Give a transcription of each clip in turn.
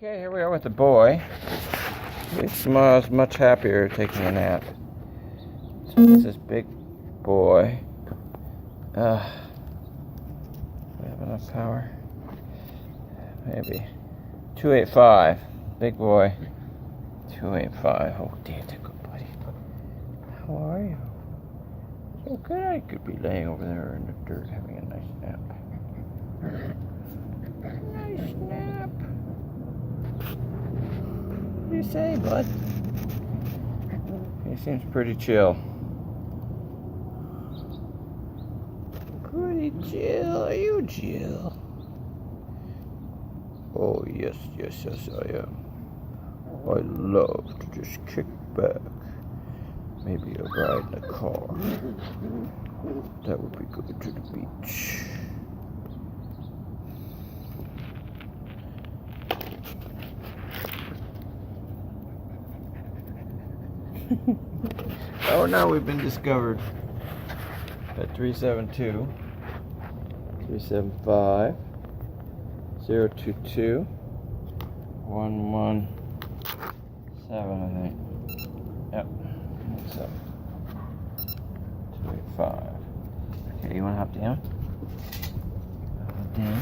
Okay, here we are with the boy. He smiles much happier taking a nap. So this is big boy. We have enough power? Maybe. 285. Big boy. 285. Oh, that's a good buddy. How are you? So good. I could be laying over there in the dirt having a nice nap. Nice nap. What do you say, bud? He seems pretty chill. Pretty chill. Are you chill? Oh, yes, I am. I love to just kick back. Maybe a ride in a car. That would be good to the beach. Oh, now we've been discovered at 372 375 022 117, I think. Yep. So 285. Okay, you want to hop down? Hop down.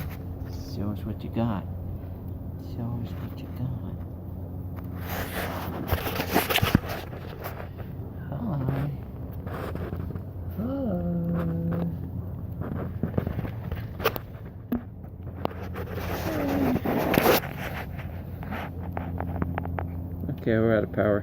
Show us what you got. Show us what you got. Hi. Okay, we're out of power.